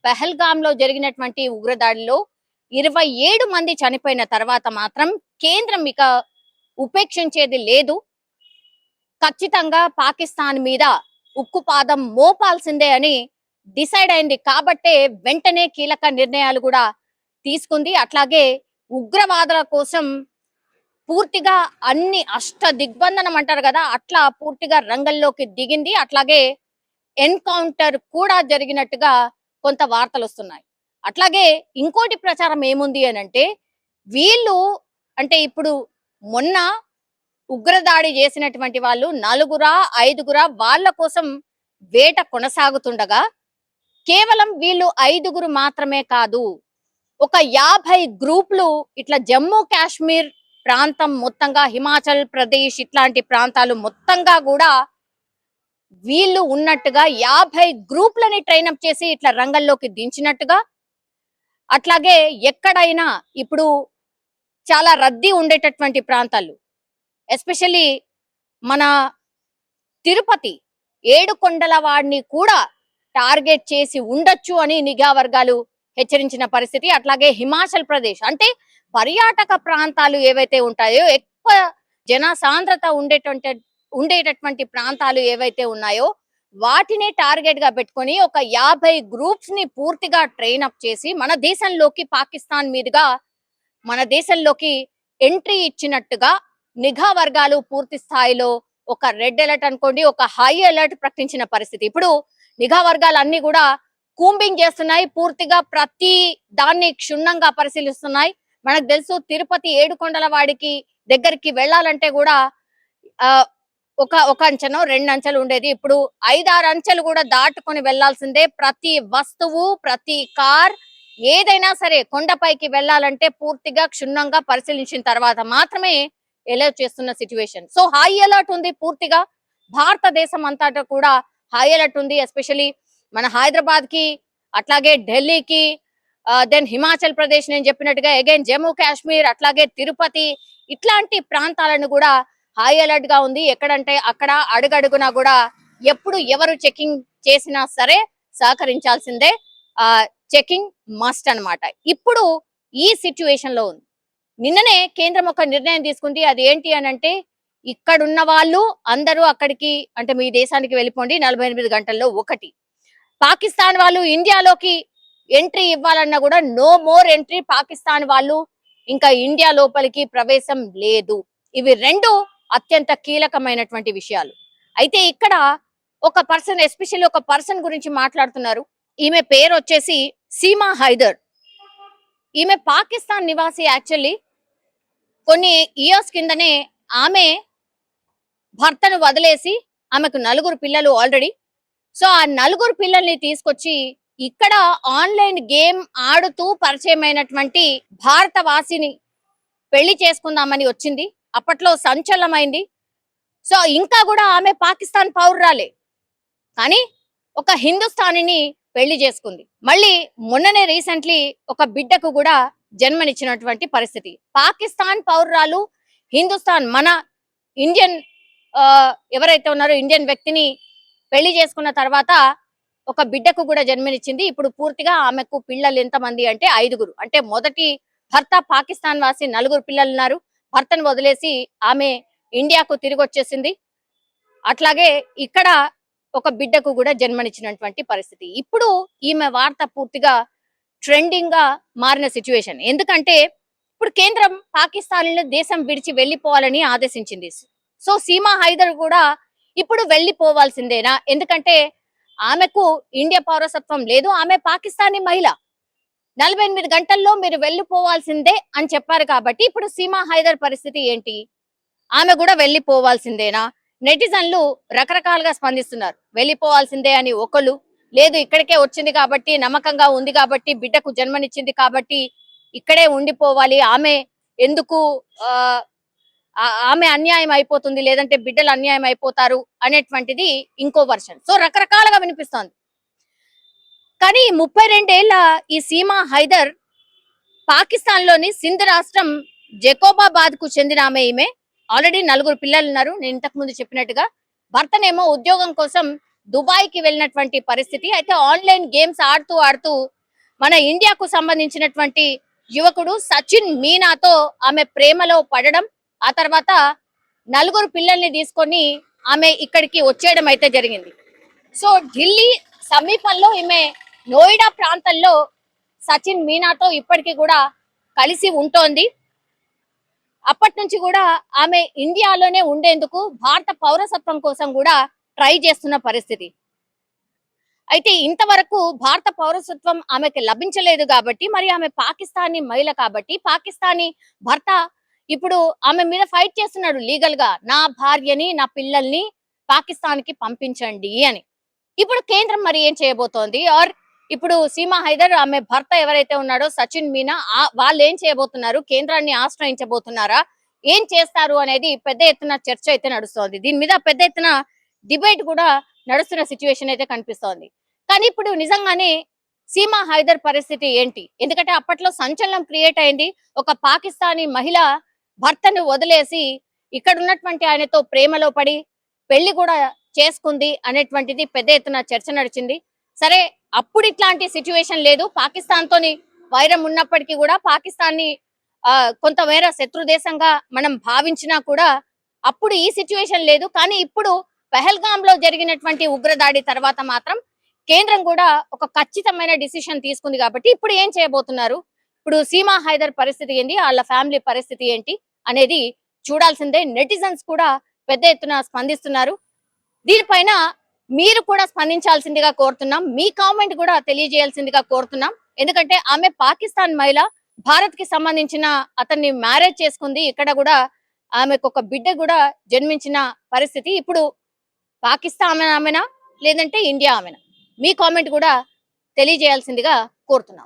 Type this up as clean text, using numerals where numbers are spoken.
పహల్గామ్ లో జరిగినటువంటి ఉగ్రదాడిలో 27 మంది చనిపోయిన తర్వాత మాత్రం కేంద్రం ఇక ఉపేక్షించేది లేదు. ఖచ్చితంగా పాకిస్తాన్ మీద ఉక్కుపాదం మోపాల్సిందే అని డిసైడ్ అయింది. కాబట్టే వెంటనే కీలక నిర్ణయాలు కూడా తీసుకుంది. అట్లాగే ఉగ్రవాదుల కోసం పూర్తిగా అన్ని అష్ట దిగ్బంధనం అంటారు కదా, అట్లా పూర్తిగా రంగంలోకి దిగింది. అట్లాగే ఎన్కౌంటర్ కూడా జరిగినట్టుగా కొంత వార్తలు వస్తున్నాయి. అట్లాగే ఇంకోటి ప్రచారం ఏముంది అని అంటే, వీళ్ళు అంటే ఇప్పుడు మొన్న ఉగ్రదాడి చేసినటువంటి వాళ్ళు 4 5 వాళ్ళ కోసం వేట కొనసాగుతుండగా కేవలం వీళ్ళు 5 మాత్రమే కాదు, ఒక 50 గ్రూపులు ఇట్లా జమ్మూ కాశ్మీర్ ప్రాంతం మొత్తంగా, హిమాచల్ ప్రదేశ్ ఇట్లాంటి ప్రాంతాలు మొత్తంగా కూడా వీళ్ళు ఉన్నట్టుగా 50 గ్రూపులని ట్రైనప్ చేసి ఇట్లా రంగంలోకి దించినట్టుగా. అట్లాగే ఎక్కడైనా ఇప్పుడు చాలా రద్దీ ఉండేటటువంటి ప్రాంతాలు, ఎస్పెషల్లీ మన తిరుపతి ఏడుకొండల వాడిని కూడా టార్గెట్ చేసి ఉండొచ్చు అని నిఘా వర్గాలు హెచ్చరించిన పరిస్థితి. అట్లాగే హిమాచల్ ప్రదేశ్ అంటే పర్యాటక ప్రాంతాలు ఏవైతే ఉంటాయో, ఎక్కువ జన సాంద్రత ఉండేటటువంటి ప్రాంతాలు ఏవైతే ఉన్నాయో వాటిని టార్గెట్ గా పెట్టుకొని ఒక 50 గ్రూప్స్ ని పూర్తిగా ట్రైన్ అప్ చేసి మన దేశంలోకి, పాకిస్తాన్ మీదుగా మన దేశంలోకి ఎంట్రీ ఇచ్చినట్టుగా నిఘా వర్గాలు పూర్తి స్థాయిలో ఒక రెడ్ అలర్ట్ అనుకోండి, ఒక హై అలర్ట్ ప్రకటించిన పరిస్థితి. ఇప్పుడు నిఘా వర్గాలు అన్ని కూడా కూంబింగ్ చేస్తున్నాయి, పూర్తిగా ప్రతి దాన్ని క్షుణ్ణంగా పరిశీలిస్తున్నాయి. మనకు తెలుసు తిరుపతి ఏడుకొండల వాడికి దగ్గరికి వెళ్ళాలంటే కూడా ఒక అంచెనో 2 అంచెలు ఉండేది, ఇప్పుడు 5-6 అంచెలు కూడా దాటుకొని వెళ్లాల్సిందే. ప్రతి వస్తువు, ప్రతి కార్ ఏదైనా సరే కొండపైకి వెళ్ళాలంటే పూర్తిగా క్షుణ్ణంగా పరిశీలించిన తర్వాత మాత్రమే ఎలా చేస్తున్న సిచ్యువేషన్. సో హై అలర్ట్ ఉంది పూర్తిగా భారతదేశం అంతటా కూడా హై అలర్ట్ ఉంది. ఎస్పెషల్లీ మన హైదరాబాద్ కి, అట్లాగే ఢిల్లీకి, దెన్ హిమాచల్ ప్రదేశ్ నేను చెప్పినట్టుగా అగైన్ జమ్మూ కాశ్మీర్, అట్లాగే తిరుపతి ఇట్లాంటి ప్రాంతాలను కూడా హై అలర్ట్ గా ఉంది. ఎక్కడంటే అక్కడ అడుగడుగునా కూడా ఎప్పుడు ఎవరు చెకింగ్ చేసినా సరే సహకరించాల్సిందే, చెకింగ్ మస్ట్ అన్నమాట. ఇప్పుడు ఈ సిచ్యువేషన్ లో ఉంది. నిన్ననే కేంద్రం ఒక నిర్ణయం తీసుకుంది. అది ఏంటి అని అంటే, ఇక్కడున్న వాళ్ళు అందరూ అక్కడికి అంటే మీ దేశానికి వెళ్ళిపోండి 48 గంటల్లో. ఒకటి, పాకిస్తాన్ వాళ్ళు ఇండియాలోకి ఎంట్రీ ఇవ్వాలన్నా కూడా నో మోర్ ఎంట్రీ, పాకిస్తాన్ వాళ్ళు ఇంకా ఇండియా లోపలికి ప్రవేశం లేదు. ఇవి 2 అత్యంత కీలకమైనటువంటి విషయాలు. అయితే ఇక్కడ ఒక పర్సన్, ఎస్పెషల్లీ ఒక పర్సన్ గురించి మాట్లాడుతున్నారు. ఈమె పేరు వచ్చేసి సీమా హైదర్. ఈమె పాకిస్తాన్ నివాసి. యాక్చువల్లీ కొన్ని ఇయర్స్ కిందనే ఆమె భర్తను వదిలేసి, ఆమెకు 4 పిల్లలు ఆల్రెడీ. సో ఆ 4 పిల్లల్ని తీసుకొచ్చి ఇక్కడ ఆన్లైన్ గేమ్ ఆడుతూ పరిచయమైనటువంటి భారతవాసిని పెళ్లి చేసుకుందామని వచ్చింది. అప్పట్లో సంచలనమైంది. సో ఇంకా కూడా ఆమె పాకిస్తాన్ పౌరురాలే, కానీ ఒక హిందుస్థానీని పెళ్లి చేసుకుంది. మళ్ళీ మొన్ననే రీసెంట్లీ ఒక బిడ్డకు కూడా జన్మనిచ్చినటువంటి పరిస్థితి. పాకిస్తాన్ పౌరురాలు హిందుస్థాన్ మన ఇండియన్ ఎవరైతే ఉన్నారో ఇండియన్ వ్యక్తిని పెళ్లి చేసుకున్న తర్వాత ఒక బిడ్డకు కూడా జన్మనిచ్చింది. ఇప్పుడు పూర్తిగా ఆమెకు పిల్లలు ఎంతమంది అంటే 5. అంటే మొదటి భర్త పాకిస్తాన్ వాసి, 4 పిల్లలు ఉన్నారు. భర్తను వదిలేసి ఆమె ఇండియాకు తిరిగి వచ్చేసింది. అట్లాగే ఇక్కడ ఒక బిడ్డకు కూడా జన్మనిచ్చినటువంటి పరిస్థితి. ఇప్పుడు ఈమె వార్త పూర్తిగా ట్రెండింగ్ గా మారిన సిచ్యువేషన్. ఎందుకంటే ఇప్పుడు కేంద్రం పాకిస్తాన్ దేశం విడిచి వెళ్లిపోవాలని ఆదేశించింది. సో సీమా హైదర్ కూడా ఇప్పుడు వెళ్లిపోవాల్సిందేనా? ఎందుకంటే ఆమెకు ఇండియా పౌరసత్వం లేదు, ఆమె పాకిస్తానీ మహిళ. 48 గంటల్లో మీరు వెళ్లిపోవాల్సిందే అని చెప్పారు. కాబట్టి ఇప్పుడు సీమా హైదర్ పరిస్థితి ఏంటి? ఆమె కూడా వెళ్లిపోవాల్సిందేనా? నెటిజన్లు రకరకాలుగా స్పందిస్తున్నారు. వెళ్లిపోవాల్సిందే అని ఒకళ్ళు, లేదు ఇక్కడికే వచ్చింది కాబట్టి, నమ్మకంగా ఉంది కాబట్టి, బిడ్డకు జన్మనిచ్చింది కాబట్టి ఇక్కడే ఉండిపోవాలి, ఆమె ఎందుకు ఆమె అన్యాయం అయిపోతుంది, లేదంటే బిడ్డలు అన్యాయం అయిపోతారు అనేటువంటిది ఇంకో వర్షన్. సో రకరకాలుగా వినిపిస్తోంది. కానీ 32 ఏళ్ల ఈ సీమా హైదర్ పాకిస్తాన్ లోని సింధ్ రాష్ట్రం జకోబాబాద్ కు చెందిన ఆమె. ఈమె ఆల్రెడీ 4 పిల్లలు ఉన్నారు. నేను ఇంతకు ముందు చెప్పినట్టుగా భర్తనేమో ఉద్యోగం కోసం దుబాయ్ కి వెళ్ళినటువంటి పరిస్థితి. అయితే ఆన్లైన్ గేమ్స్ ఆడుతూ ఆడుతూ మన ఇండియాకు సంబంధించినటువంటి యువకుడు సచిన్ మీనాతో ఆమె ప్రేమలో పడడం, ఆ తర్వాత నలుగురు పిల్లల్ని తీసుకొని ఆమె ఇక్కడికి వచ్చేయడం అయితే జరిగింది. సో ఢిల్లీ సమీపంలో ఈమె నోయిడా ప్రాంతంలో సచిన్ మీనాతో ఇప్పటికీ కూడా కలిసి ఉంటోంది. అప్పటి నుంచి కూడా ఆమె ఇండియాలోనే ఉండేందుకు భారత పౌరసత్వం కోసం కూడా ట్రై చేస్తున్న పరిస్థితి. అయితే ఇంతవరకు భారత పౌరసత్వం ఆమెకి లభించలేదు కాబట్టి, మరి ఆమె పాకిస్తానీ మహిళ కాబట్టి పాకిస్తానీ భర్త ఇప్పుడు ఆమె మీద ఫైట్ చేస్తున్నాడు లీగల్ గా, నా భార్యని నా పిల్లల్ని పాకిస్తాన్ కి పంపించండి అని. ఇప్పుడు కేంద్రం మరి ఏం చేయబోతోంది? ఆర్ ఇప్పుడు సీమా హైదర్ ఆమె భర్త ఎవరైతే ఉన్నాడో సచిన్ మీనా వాళ్ళు ఏం చేయబోతున్నారు? కేంద్రాన్ని ఆశ్రయించబోతున్నారా? ఏం చేస్తారు అనేది పెద్ద ఎత్తున చర్చ అయితే నడుస్తోంది. దీని మీద పెద్ద ఎత్తున డిబేట్ కూడా నడుస్తున్న సిచ్యువేషన్ అయితే కనిపిస్తోంది. కానీ ఇప్పుడు నిజంగానే సీమా హైదర్ పరిస్థితి ఏంటి? ఎందుకంటే అప్పట్లో సంచలనం క్రియేట్ అయింది. ఒక పాకిస్తానీ మహిళ భర్తను వదిలేసి ఇక్కడ ఉన్నటువంటి ఆయనతో ప్రేమలో పడి పెళ్లి కూడా చేసుకుంది అనేటువంటిది పెద్ద ఎత్తున చర్చ నడిచింది. సరే, అప్పుడు ఇట్లాంటి సిచ్యువేషన్ లేదు. పాకిస్తాన్ తోని వైరం ఉన్నప్పటికీ కూడా పాకిస్తాన్ని కొంతమేర శత్రు దేశంగా మనం భావించినా కూడా అప్పుడు ఈ సిచ్యువేషన్ లేదు. కానీ ఇప్పుడు పెహల్గాం లో జరిగినటువంటి ఉగ్రదాడి తర్వాత మాత్రం కేంద్రం కూడా ఒక ఖచ్చితమైన డిసిషన్ తీసుకుంది. కాబట్టి ఇప్పుడు ఏం చేయబోతున్నారు? ఇప్పుడు సీమా హైదర్ పరిస్థితి ఏంటి, వాళ్ళ ఫ్యామిలీ పరిస్థితి ఏంటి అనేది చూడాల్సిందే. నెటిజన్స్ కూడా పెద్ద ఎత్తున స్పందిస్తున్నారు. దీనిపైన మీరు కూడా స్పందించాల్సిందిగా కోరుతున్నాం. మీ కామెంట్ కూడా తెలియజేయాల్సిందిగా కోరుతున్నాం. ఎందుకంటే ఆమె పాకిస్తాన్ మహిళ, భారత్ కి సంబంధించిన అతన్ని మ్యారేజ్ చేసుకుంది. ఇక్కడ కూడా ఆమెకు ఒక బిడ్డ కూడా జన్మించిన పరిస్థితి. ఇప్పుడు పాకిస్తాన్ ఆమెనా లేదంటే ఇండియా ఆమెనా? మీ కామెంట్ కూడా తెలియజేయాల్సిందిగా కోరుతున్నాం.